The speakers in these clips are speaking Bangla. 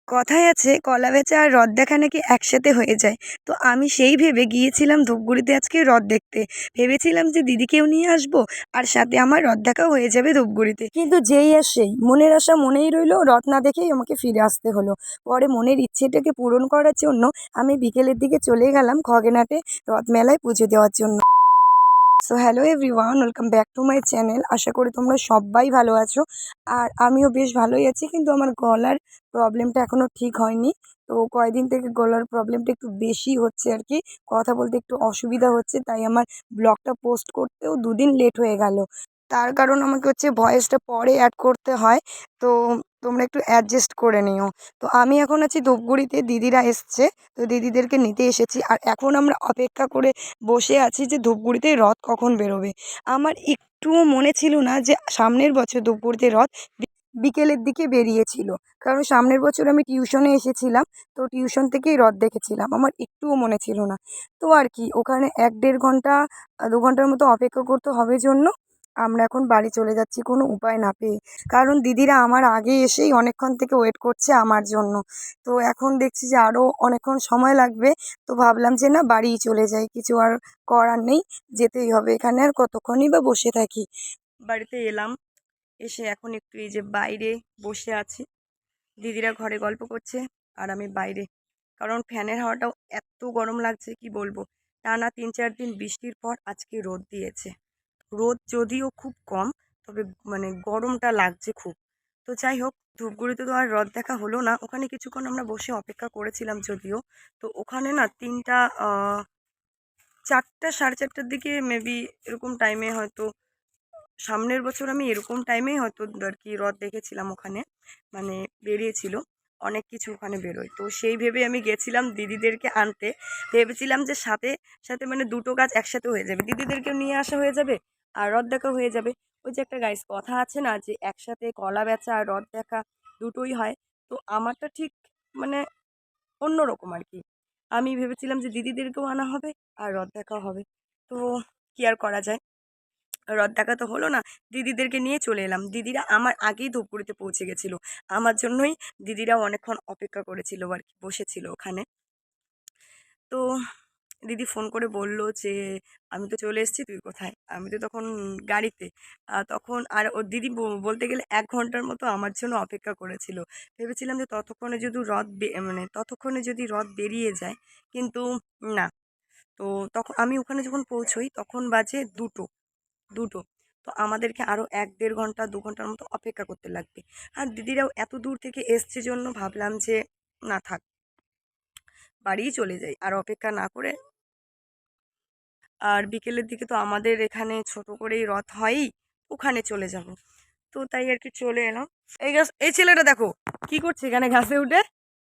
কথায় আছে কলা বেচা আর রথ দেখা নাকি একসাথে হয়ে যায়। তো আমি সেই ভেবে গিয়েছিলাম ধূপগুড়িতে আজকে রথ দেখতে। ভেবেছিলাম যে দিদিকেও নিয়ে আসবো আর সাথে আমার রথ দেখাও হয়ে যাবে ধূপগুড়িতে। কিন্তু যেই আর সেই মনের আশা মনেই রইলো, রথ না দেখেই আমাকে ফিরে আসতে হলো। পরে মনের ইচ্ছেটাকে পূরণ করার জন্য আমি বিকেলের দিকে চলে গেলাম খগেনহাটে রথ মেলায় পুজো দেওয়ার জন্য। So hello everyone, welcome back to my channel. আশা করি তোমরা সবাই ভালো আছো আর আমিও বেশ ভালোই আছি, কিন্তু আমার গলার প্রবলেমটা এখনও ঠিক হয়নি। তো কয়েকদিন থেকে গলার প্রবলেমটা একটু বেশি হচ্ছে আর কি, কথা বলতে একটু অসুবিধা হচ্ছে, তাই আমার ব্লগটা পোস্ট করতেও দুদিন লেট হয়ে গেল। তার কারণ আমাকে হচ্ছে ভয়েসটা পরে অ্যাড করতে হয়, তো তোমরা একটু অ্যাডজাস্ট করে নিও। তো আমি এখন আছি ধূপগুড়িতে, দিদিরা এসছে, তো দিদিদেরকে নিতে এসেছি আর এখন আমরা অপেক্ষা করে বসে আছি যে ধূপগুড়িতে রথ কখন বেরোবে। আমার একটুও মনে ছিল না যে সামনের বছর ধূপগুড়িতে রথ বিকেলের দিকে বেরিয়েছিল, কারণ সামনের বছর আমি টিউশনে এসেছিলাম, তো টিউশন থেকেই রথ দেখেছিলাম, আমার একটুও মনে ছিল না। তো আর কি, ওখানে 1-1.5 ঘন্টা 2 ঘন্টার মতো অপেক্ষা করতে হবে জন্য আমরা এখন বাড়ি চলে যাচ্ছি কোনো উপায় না পেয়ে, কারণ দিদিরা আমার আগে এসেই অনেকক্ষণ থেকে ওয়েট করছে আমার জন্য। তো এখন দেখছি যে আরও অনেকক্ষণ সময় লাগবে, তো ভাবলাম যে না, বাড়িই চলে যাই, কিছু আর করার নেই, যেতেই হবে, এখানে আর কতক্ষণই বা বসে থাকি। বাড়িতে এলাম, এসে এখন একটু এই যে বাইরে বসে আছি, দিদিরা ঘরে গল্প করছে আর আমি বাইরে, কারণ ফ্যানের হাওয়াটাও এত গরম লাগছে কি বলবো। টানা 3-4 দিন বৃষ্টির পর আজকে রোদ দিয়েছে। রোদ যদিও খুব কম, তবে মানে গরমটা লাগছে খুব। তো যাই হোক, ধূপগুড়িতে তো আর রথ দেখা হলো না, ওখানে কিছুক্ষণ আমরা বসে অপেক্ষা করেছিলাম যদিও। তো ওখানে না 4টা 4:30টার দিকে মেবি, এরকম টাইমে হয়তো সামনের বছর আমি এরকম টাইমেই হয়তো আর কি রথ দেখেছিলাম ওখানে, মানে বেরিয়েছিল অনেক কিছু ওখানে বেরোয়। তো সেই ভেবে আমি গেছিলাম দিদিদেরকে আনতে, ভেবেছিলাম যে সাথে সাথে মানে দুটো কাজ একসাথে হয়ে যাবে, দিদিদেরকেও নিয়ে আসা হয়ে যাবে আর রথ দেখা হয়ে যাবে। ওই যে একটা গাইস কথা আছে না, যে একসাথে কলা বেচা আর রথ দেখা দুটোই হয়। তো আমারটা ঠিক মানে অন্যরকম আর কি। আমি ভেবেছিলাম যে দিদিদেরকেও আনা হবে আর রথ দেখাও হবে। তো কি আর করা যায়, রথ দেখা তো হলো না, দিদিদেরকে নিয়ে চলে এলাম। দিদিরা আমার আগেই ধূপগুড়িতে পৌঁছে গেছিলো, আমার জন্যই দিদিরাও অনেকক্ষণ অপেক্ষা করেছিল আর কি, বসেছিল ওখানে। তো দিদি ফোন করে বলল যে আমি তো চলে এসেছি, তুই কোথায়? আমি তো তখন গাড়িতে। তখন আর ওর দিদি বলতে গেলে 1 ঘন্টার মতো আমার জন্য অপেক্ষা করেছিল। ভেবেছিলাম যে ততক্ষণে যদি রথ বেরিয়ে যায়, কিন্তু না। তো তখন আমি ওখানে যখন পৌঁছোই তখন বাজে 2টো। তো আমাদেরকে আরও 1-1.5 ঘন্টা 2 ঘন্টার মতো অপেক্ষা করতে লাগবে। আর দিদিরাও এত দূর থেকে এসছে জন্য ভাবলাম যে না থাক, বাড়িই চলে যাই আর অপেক্ষা না করে। আর বিকেলের দিকে তো আমাদের এখানে ছোট করেই রথ হয়ই, ওখানে চলে যাব। তো তাই আর কি চলে এলাম। এই ছেলেটা দেখো কি করছে এখানে গাছে উঠে।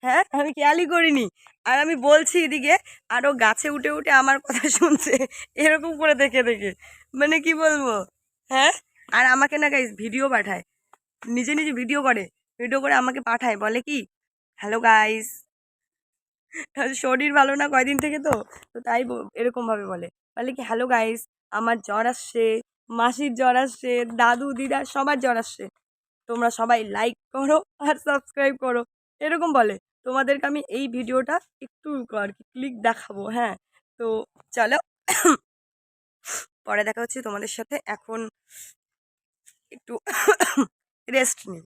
হ্যাঁ, আমি খেয়ালই করিনি। আর আমি বলছি এদিকে, আরও গাছে উঠে উঠে আমার কথা শুনছে, এরকম করে দেখে দেখে, মানে কি বলবো। হ্যাঁ, আর আমাকে না গাইস ভিডিও পাঠায়, নিজে নিজে ভিডিও করে, ভিডিও করে আমাকে পাঠায়, বলে কি, হ্যালো গাইস। শরীর ভালো না কয়দিন থেকে, তো তো তাই এরকমভাবে বলে, বলে কি, হ্যালো গাইস, আমার জ্বর আসছে, মাসির জ্বর আসছে, দাদু দিদা সবার জ্বর আসছে, তোমরা সবাই লাইক করো আর সাবস্ক্রাইব করো, এরকম বলে। তোমাদেরকে আমি এই ভিডিওটা একটু আর কি ক্লিক দেখাবো। হ্যাঁ, তো চলো, পরে দেখা হচ্ছে তোমাদের সাথে। এখন একটু রেস্ট নিই।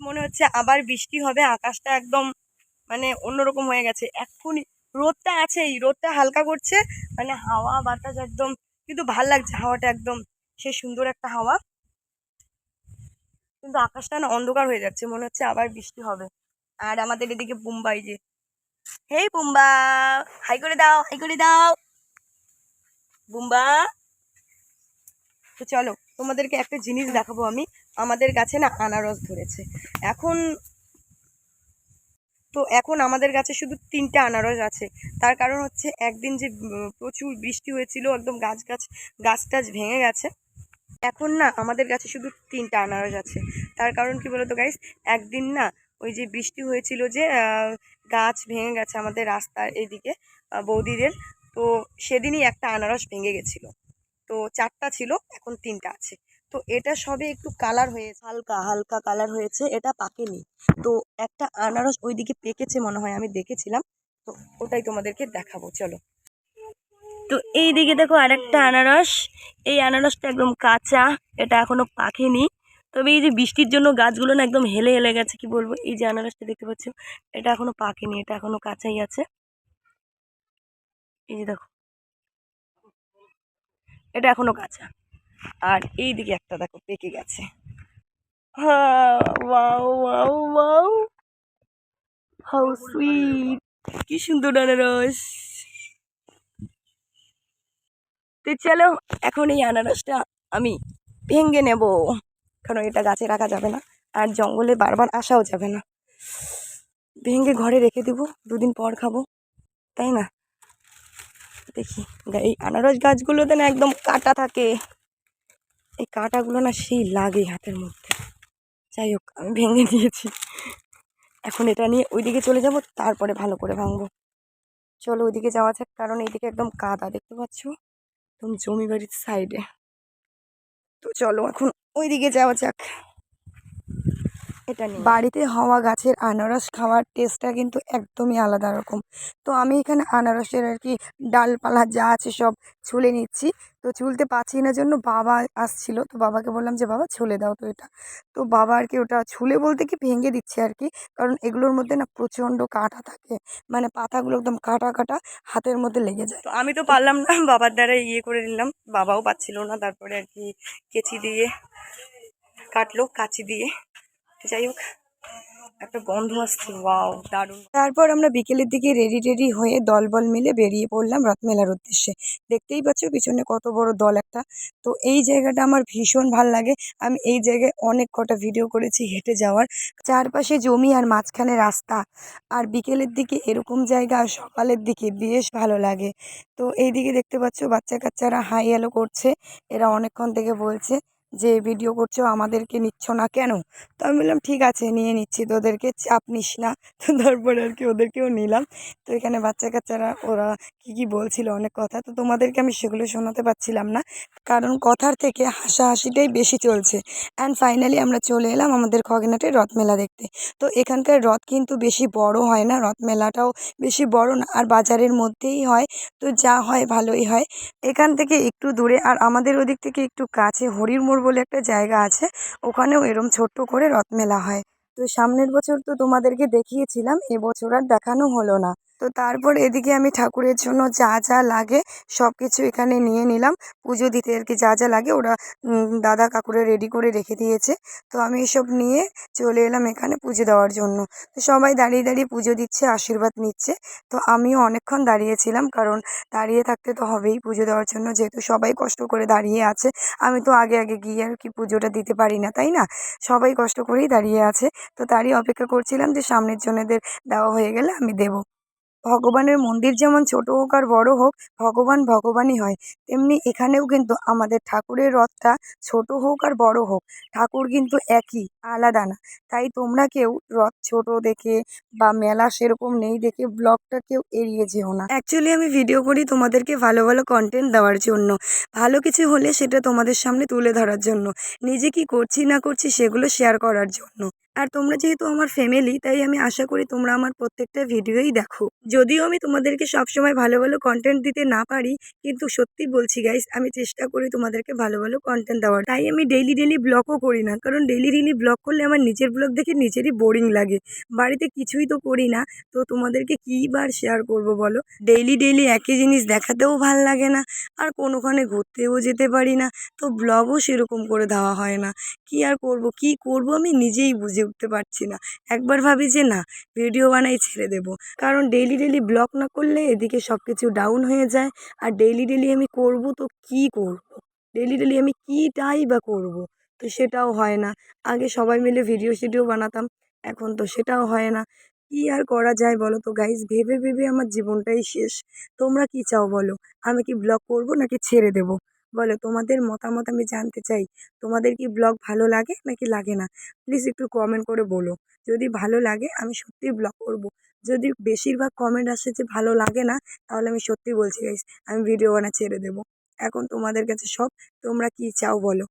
মনে হচ্ছে আবার বৃষ্টি হবে, আকাশটা একদম মানে অন্যরকম হয়ে গেছে এক্ষুনি। রোদটা আছেই, রোদটা হালকা করছে, মানে হাওয়া বাতাস একদম, কিন্তু ভাল লাগছে হাওয়াটা, একদম সে সুন্দর একটা হাওয়া। কিন্তু আকাশটা না অন্ধকার হয়ে যাচ্ছে, মনে হচ্ছে আবার বৃষ্টি হবে। আর আমাদের এদিকে বুম্বাই যে, হেই বুম্বা, হাই করে দাও, হাই করে দাও বুম্বা। তো চলো, তোমাদেরকে একটা জিনিস দেখাবো আমি। আমাদের গাছে না আনারস ধরেছে এখন। তো এখন আমাদের গাছে শুধু 3টে আনারস আছে। তার কারণ হচ্ছে একদিন যে প্রচুর বৃষ্টি হয়েছিল, একদম গাছ টাছ ভেঙে গেছে। এখন না আমাদের গাছে শুধু 3টে আনারস আছে। তার কারণ কি বলতো গাইস, একদিন না ওই যে বৃষ্টি হয়েছিল যে গাছ ভেঙে গেছে আমাদের রাস্তার এদিকে, বৌদিদের। তো সেদিনই একটা আনারস ভেঙে গেছিলো। তো 4টা ছিল, এখন 3টা আছে। তো এটা সবে একটু কালার হয়েছে, হালকা হালকা কালার হয়েছে, এটা পাকেনি। তো একটা আনারস ওইদিকে পেকেছে মনে হয়, আমি দেখেছিলাম, তো ওটাই তোমাদেরকে দেখাবো, চলো। তো এই দিকে দেখো আরেকটা আনারস, এই আনারসটা একদম কাঁচা, এটা এখনো পাকেনি। তবে এই যে বৃষ্টির জন্য গাছগুলো না একদম হেলে হেলে গেছে, কি বলবো। এই যে আনারসটা দেখতে পাচ্ছ, এটা এখনো পাকেনি, এটা এখনো কাঁচাই আছে। এই যে দেখো, এটা এখনো কাঁচা। আর এই দিকে একটা দেখো পেকে গেছে। হ্যাঁ, wow wow wow, how sweet, কি সুন্দর আনারস। তো চলো, এখন এই আনারসটা আমি ভেঙে নেব, কারণ এটা গাছে রাখা যাবে না, আর জঙ্গলে বারবার আসাও যাবে না। ভেঙে ঘরে রেখে দেবো, 2 দিন পর খাবো, তাই না? দেখি, এই আনারস গাছগুলোতে না একদম কাঁটা থাকে, এই কাঁটাগুলো না সেই লাগে হাতের মধ্যে। যাই হোক, আমি ভেঙে নিয়েছি, এখন এটা নিয়ে ওইদিকে চলে যাব, তারপরে ভালো করে ভাঙবো। চলো ওইদিকে যাওয়া যাক, কারণ এইদিকে একদম কাদা, দেখতে পাচ্ছ, একদম জমি বাড়ির সাইডে। তো চলো এখন ওইদিকে যাওয়া যাক। এটা নিয়ে বাড়িতে হওয়া গাছের আনারস খাওয়ার টেস্টটা কিন্তু একদমই আলাদা রকম। তো আমি এখানে আনারসের আর কি ডালপালা যা আছে সব ছুলে নিচ্ছি। তো ছুলতে পারছি না জন্য বাবা আসছিল, তো বাবাকে বললাম যে বাবা ছুলে দাও। তো এটা, তো বাবা আর কি ওটা ছুলে বলতে কি ভেঙে দিচ্ছে আর কি, কারণ এগুলোর মধ্যে না প্রচণ্ড কাঁটা থাকে, মানে পাতাগুলো একদম কাটা কাটা, হাতের মধ্যে লেগে যায়। তো আমি তো পারলাম না, বাবার দ্বারা ইয়ে করে নিলাম, বাবাও পাচ্ছিল না, তারপরে আর কি কেচি দিয়ে কাটলো, কাঁচি দিয়ে। যাই হোক, একটা গন্ধ আসছে, ওয়াও দারুণ। তারপর আমরা বিকেলের দিকে রেডি টেডি হয়ে দলবল মিলে বেরিয়ে পড়লাম রথমেলার উদ্দেশ্যে। দেখতেই পাচ্ছ পিছনে কত বড় দল একটা। তো এই জায়গাটা আমার ভীষণ ভাল লাগে, আমি এই জায়গায় অনেক কটা ভিডিও করেছি হেঁটে যাওয়ার। চারপাশে জমি আর মাঝখানে রাস্তা, আর বিকেলের দিকে এরকম জায়গা আর সকালের দিকে বেশ ভালো লাগে। তো এইদিকে দেখতে পাচ্ছ বাচ্চা কাচ্চারা হাই হ্যালো করছে, এরা অনেকক্ষণ থেকে বলছে যে ভিডিও করছো আমাদেরকে নিচ্ছ না কেন। তো আমি বললাম ঠিক আছে নিয়ে নিচ্ছি, তোদেরকে চাপ নিস না। তো তারপরে আর কি ওদেরকেও নিলাম। তো এখানে বাচ্চা কাচ্চারা ওরা কি কি বলছিল অনেক কথা, তো তোমাদেরকে আমি সেগুলো শোনাতে পারছিলাম না, কারণ কথার থেকে হাসাহাসিটাই বেশি চলছে। অ্যান্ড ফাইনালি আমরা চলে এলাম আমাদের খগেনহাটের রথমেলা দেখতে। তো এখানকার রথ কিন্তু বেশি বড় হয় না, রথমেলাটাও বেশি বড় না, আর বাজারের মধ্যেই হয়। তো যা হয় ভালোই হয়। এখান থেকে একটু দূরে আর আমাদের ওদিক থেকে একটু কাছে হরির মোড় বলে একটা জায়গা আছে, ওখানেও এরম ছোট্ট করে রথমেলা হয়। তো সামনের বছর তো তোমাদেরকে দেখিয়েছিলাম, এবছর আর দেখানো হলো না। তো তারপর এদিকে আমি ঠাকুরের জন্য যা যা লাগে সব কিছু এখানে নিয়ে নিলাম, পুজো দিতে আর কি যা যা লাগে ওরা দাদা কাকুরে রেডি করে রেখে দিয়েছে। তো আমি এসব নিয়ে চলে এলাম এখানে পুজো দেওয়ার জন্য। তো সবাই দাঁড়িয়ে দাঁড়িয়ে পুজো দিচ্ছে, আশীর্বাদ নিচ্ছে। তো আমিও অনেকক্ষণ দাঁড়িয়েছিলাম, কারণ দাঁড়িয়ে থাকতে তো হবেই পুজো দেওয়ার জন্য, যেহেতু সবাই কষ্ট করে দাঁড়িয়ে আছে। আমি তো আগে আগে গিয়ে আর কি পুজোটা দিতে পারি না, তাই না? সবাই কষ্ট করেই দাঁড়িয়ে আছে। তো তারই অপেক্ষা করছিলাম যে সামনের জনেদের দেওয়া হয়ে গেলে আমি দেবো। ভগবানের মন্দির যেমন ছোট হোক আর বড় হোক, ভগবান ভগবানই হয়, তেমনি এখানেও কিন্তু আমাদের ঠাকুরের রথটা ছোট হোক আর বড় হোক, ঠাকুর কিন্তু একই, আলাদা না। তাই তোমরা কেউ রথ ছোট দেখে বা মেলা সেরকম নেই দেখে ব্লগটা কেউ এড়িয়ে যেও না। অ্যাকচুয়ালি আমি ভিডিও করি তোমাদেরকে ভালো ভালো কন্টেন্ট দেওয়ার জন্য, ভালো কিছু হলে সেটা তোমাদের সামনে তুলে ধরার জন্য, নিজে কি করছি না করছি সেগুলো শেয়ার করার জন্য। আর তোমরা যেহেতু আমার ফ্যামিলি, তাই আমি আশা করি তোমরা আমার প্রত্যেকটা ভিডিওই দেখো। যদিও আমি তোমাদেরকে সবসময় ভালো ভালো কন্টেন্ট দিতে না পারি, কিন্তু সত্যি বলছি গাইস, আমি চেষ্টা করি তোমাদেরকে ভালো ভালো কন্টেন্ট দেওয়ার। তাই আমি ডেইলি ডেইলি ব্লগও করি না, কারণ ডেইলি ডেইলি ব্লগ করলে আমার নিজের ব্লগ দেখে নিজেরই বোরিং লাগে। বাড়িতে কিছুই তো করি না, তো তোমাদেরকে কী বার শেয়ার করব বলো। ডেইলি ডেইলি একই জিনিস দেখাতেও ভাল লাগে না, আর কোনোখানে ঘুরতেও যেতে পারি না, তো ব্লগও সেরকম করে দেওয়া হয় না। কি আর করব, কি করব আমি নিজেই বুঝে উঠতে পারছি না। একবার ভাবি যে না, ভিডিও বানাই ছেড়ে দেব, কারণ ডেইলি ডেইলি ব্লগ না করলে এদিকে সব কিছু ডাউন হয়ে যায়। আর ডেইলি ডেইলি আমি করব তো কি করব, ডেইলি ডেইলি আমি কীটাই বা করব, তো সেটাও হয় না। আগে সবাই মিলে ভিডিও শিডিও বানাতাম, এখন তো সেটাও হয় না। কি আর করা যায় বলো তো গাইস, ভেবে ভেবে আমার জীবনটাই শেষ। তোমরা কি চাও বলো, আমি কি ব্লগ করব নাকি ছেড়ে দেব? বলো, তোমাদের মতামত আমি জানতে চাই। তোমাদের কি ব্লগ ভালো লাগে নাকি লাগে না? প্লিজ একটু কমেন্ট করে বলো। যদি ভালো লাগে আমি সত্যিই ব্লগ করব। যদি বেশিরভাগ কমেন্ট আসে যে ভালো লাগে না, তাহলে আমি সত্যি বলছি গাইস, আমি ভিডিও বানা ছেড়ে দেবো। এখন তোমাদের কাছে সব, তোমরা কি চাও বলো।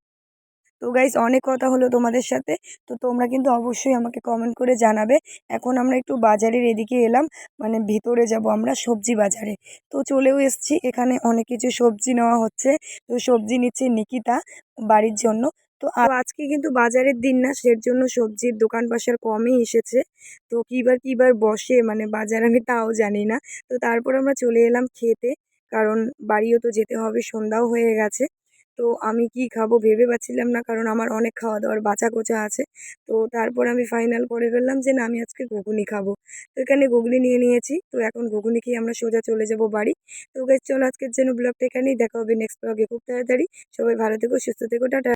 তো গাইস, অনেক কথা হলো তোমাদের সাথে। তো তোমরা কিন্তু অবশ্যই আমাকে কমেন্ট করে জানাবে। এখন আমরা একটু বাজারের এদিকে এলাম, মানে ভিতরে যাব আমরা সবজি বাজারে। তো চলেও এসেছি, এখানে অনেক কিছু সবজি নেওয়া হচ্ছে। তো সবজি নিচ্ছে নিকিতা বাড়ির জন্য। তো আজকে কিন্তু বাজারের দিন না, সের জন্য সবজির দোকান পাশার কমই এসেছে। তো কিবার বসে মানে বাজার আমি তাও জানি না। তো তারপর আমরা চলে এলাম খেতে, কারণ বাড়িও তো যেতে হবে, সন্ধ্যাও হয়ে গেছে। তো আমি কি খাবো ভেবে পাচ্ছিলাম না, কারণ আমার অনেক খাওয়া দাওয়ার বাঁচা-কোচা আছে। তো তারপর আমি ফাইনাল করে ফেললাম যে না, আমি আজকে ঘুগনি খাবো। তো এখানে ঘুগনি নিয়ে নিয়েছি। তো এখন ঘুগনি খেয়ে আমরা সোজা চলে যাব বাড়ি। তো গাইস, চলো আজকের জন্য ব্লগটা এখানেই, দেখা হবে নেক্সট ব্লগে খুব তাড়াতাড়ি। সবাই ভালো থেকো, সুস্থ থেকো, টাটা।